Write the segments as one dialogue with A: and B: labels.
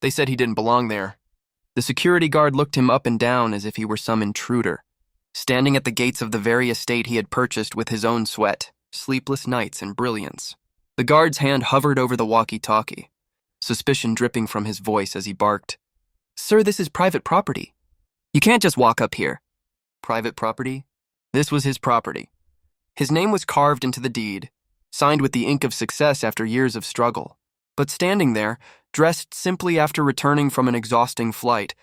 A: They said he didn't belong there. The security guard looked him up and down as if he were some intruder, standing at the gates of the very estate he had purchased with his own sweat, sleepless nights, and brilliance. The guard's hand hovered over the walkie-talkie, suspicion dripping from his voice as he barked, "Sir, this is private property. You can't just walk up here." Private property? This was his property. His name was carved into the deed, signed with the ink of success after years of struggle. But standing there, dressed simply after returning from an exhausting flight,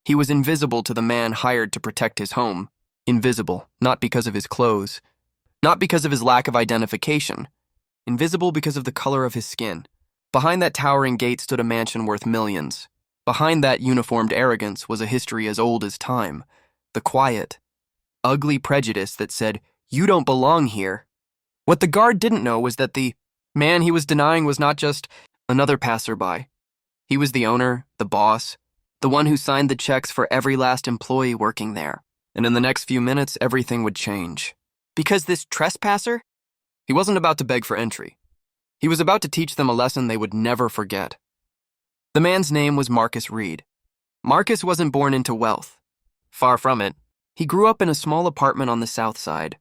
A: he was invisible to the man hired to protect his home. Invisible, not because of his clothes, not because of his lack of identification. Invisible because of the color of his skin. Behind that towering gate stood a mansion worth millions. Behind that uniformed arrogance was a history as old as time. The quiet, ugly prejudice that said, "You don't belong here." What the guard didn't know was that the man he was denying was not just another passerby. He was the owner, the boss, the one who signed the checks for every last employee working there. And in the next few minutes, everything would change. Because this trespasser? He wasn't about to beg for entry. He was about to teach them a lesson they would never forget. The man's name was Marcus Reed. Marcus wasn't born into wealth. Far from it. He grew up in a small apartment on the south side,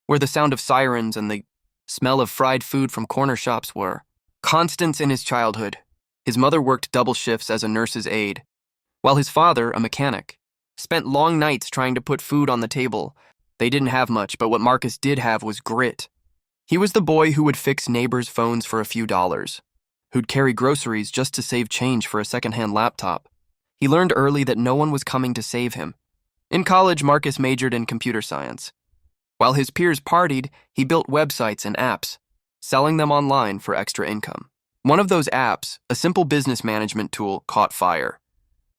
A: where the sound of sirens and the smell of fried food from corner shops were constants in his childhood. His mother worked double shifts as a nurse's aide, while his father, a mechanic, spent long nights trying to put food on the table. They didn't have much, but what Marcus did have was grit. He was the boy who would fix neighbors' phones for a few dollars, who'd carry groceries just to save change for a secondhand laptop. He learned early that no one was coming to save him. In college, Marcus majored in computer science. While his peers partied, he built websites and apps, selling them online for extra income. One of those apps, a simple business management tool, caught fire.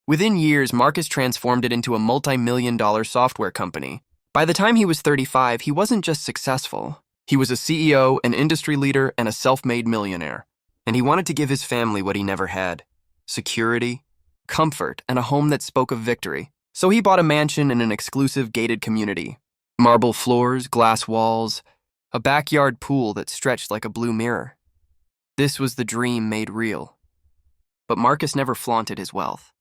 A: Within years, Marcus transformed it into a multi-million-dollar software company. By the time he was 35, he wasn't just successful. He was a CEO, an industry leader, and a self-made millionaire. And he wanted to give his family what he never had: security, comfort, and a home that spoke of victory. So he bought a mansion in an exclusive gated community. Marble floors, glass walls, a backyard pool that stretched like a blue mirror. This was the dream made real. But Marcus never flaunted his wealth.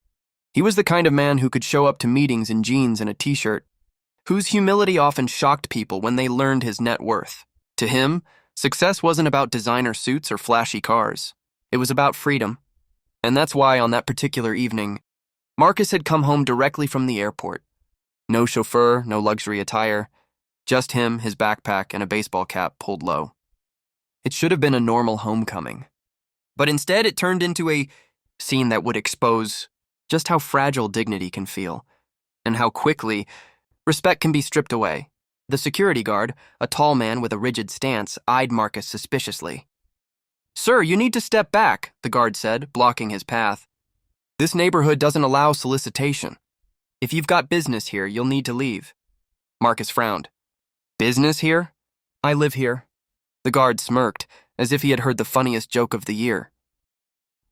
A: He was the kind of man who could show up to meetings in jeans and a t-shirt, whose humility often shocked people when they learned his net worth. To him, success wasn't about designer suits or flashy cars. It was about freedom. And that's why on that particular evening, Marcus had come home directly from the airport. No chauffeur, no luxury attire, just him, his backpack, and a baseball cap pulled low. It should have been a normal homecoming. But instead, it turned into a scene that would expose just how fragile dignity can feel, and how quickly respect can be stripped away. The security guard, a tall man with a rigid stance, eyed Marcus suspiciously. "Sir, you need to step back," the guard said, blocking his path. "This neighborhood doesn't allow solicitation. If you've got business here, you'll need to leave." Marcus frowned. "Business here? I live here." The guard smirked, as if he had heard the funniest joke of the year.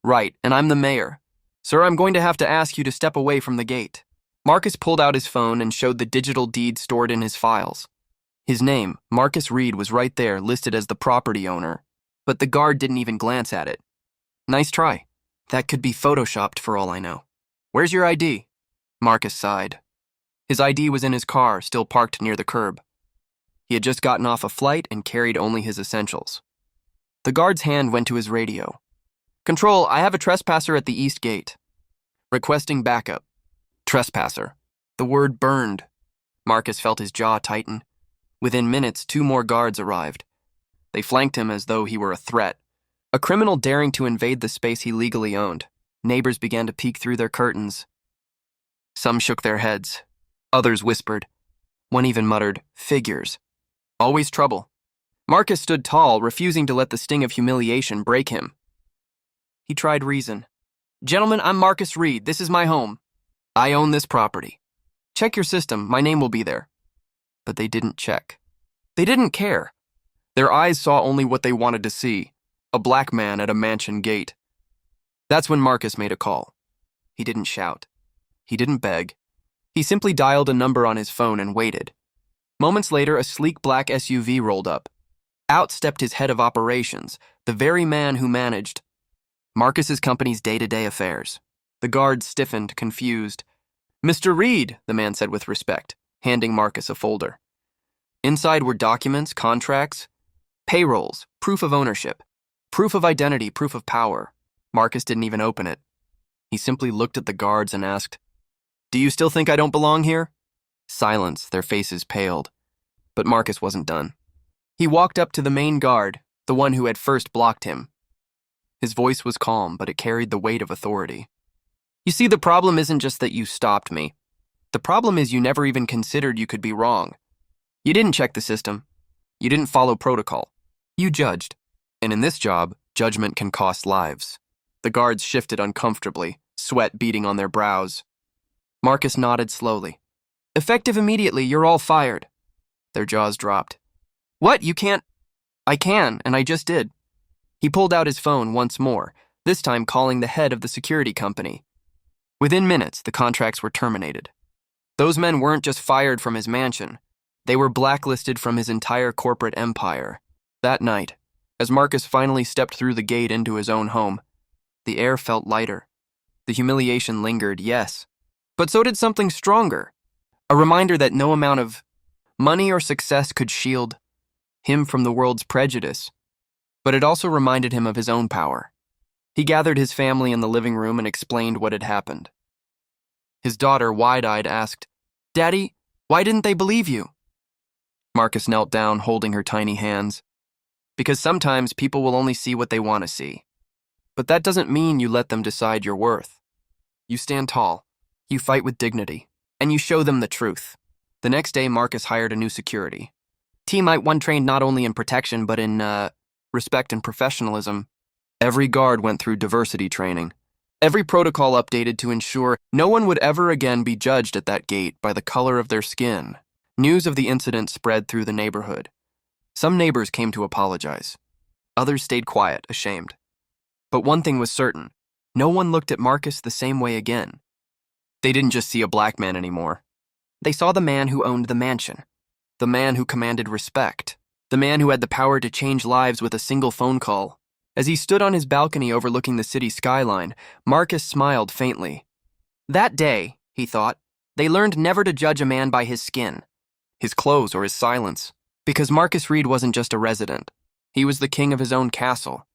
A: "Right, and I'm the mayor. Sir, I'm going to have to ask you to step away from the gate." Marcus pulled out his phone and showed the digital deed stored in his files. His name, Marcus Reed, was right there, listed as the property owner. But the guard didn't even glance at it. "Nice try. That could be photoshopped for all I know. Where's your ID?" Marcus sighed. His ID was in his car, still parked near the curb. He had just gotten off a flight and carried only his essentials. The guard's hand went to his radio. "Control, I have a trespasser at the east gate. Requesting backup." Trespasser. The word burned. Marcus felt his jaw tighten. Within minutes, 2 more guards arrived. They flanked him as though he were a threat, a criminal daring to invade the space he legally owned. Neighbors began to peek through their curtains. Some shook their heads. Others whispered. One even muttered, "Figures. Always trouble." Marcus stood tall, refusing to let the sting of humiliation break him. He tried reason. "Gentlemen, I'm Marcus Reed. This is my home. I own this property. Check your system. My name will be there." But they didn't check. They didn't care. Their eyes saw only what they wanted to see, a black man at a mansion gate. That's when Marcus made a call. He didn't shout. He didn't beg. He simply dialed a number on his phone and waited. Moments later, a sleek black SUV rolled up. Out stepped his head of operations, the very man who managed Marcus's company's day-to-day affairs. The guard stiffened, confused. "Mr. Reed," the man said with respect, handing Marcus a folder. Inside were documents, contracts, payrolls, proof of ownership, proof of identity, proof of power. Marcus didn't even open it. He simply looked at the guards and asked, "Do you still think I don't belong here?" Silence, their faces paled. But Marcus wasn't done. He walked up to the main guard, the one who had first blocked him. His voice was calm, but it carried the weight of authority. "You see, the problem isn't just that you stopped me. The problem is you never even considered you could be wrong. You didn't check the system. You didn't follow protocol. You judged. And in this job, judgment can cost lives." The guards shifted uncomfortably, sweat beading on their brows. Marcus nodded slowly. "Effective immediately, you're all fired." Their jaws dropped. "What? You can't?" "I can, and I just did." He pulled out his phone once more, this time calling the head of the security company. Within minutes, the contracts were terminated. Those men weren't just fired from his mansion. They were blacklisted from his entire corporate empire. That night, as Marcus finally stepped through the gate into his own home, the air felt lighter. The humiliation lingered, yes, but so did something stronger. A reminder that no amount of money or success could shield him from the world's prejudice. But it also reminded him of his own power. He gathered his family in the living room and explained what had happened. His daughter, wide-eyed, asked, "Daddy, why didn't they believe you?" Marcus knelt down, holding her tiny hands. "Because sometimes people will only see what they want to see. But that doesn't mean you let them decide your worth. You stand tall, you fight with dignity, and you show them the truth." The next day, Marcus hired a new security. One trained not only in protection, but in, respect and professionalism. Every guard went through diversity training. Every protocol updated to ensure no one would ever again be judged at that gate by the color of their skin. News of the incident spread through the neighborhood. Some neighbors came to apologize. Others stayed quiet, ashamed. But one thing was certain. No one looked at Marcus the same way again. They didn't just see a black man anymore. They saw the man who owned the mansion. The man who commanded respect. The man who had the power to change lives with a single phone call. As he stood on his balcony overlooking the city skyline, Marcus smiled faintly. That day, he thought, they learned never to judge a man by his skin, his clothes, or his silence. Because Marcus Reed wasn't just a resident. He was the king of his own castle.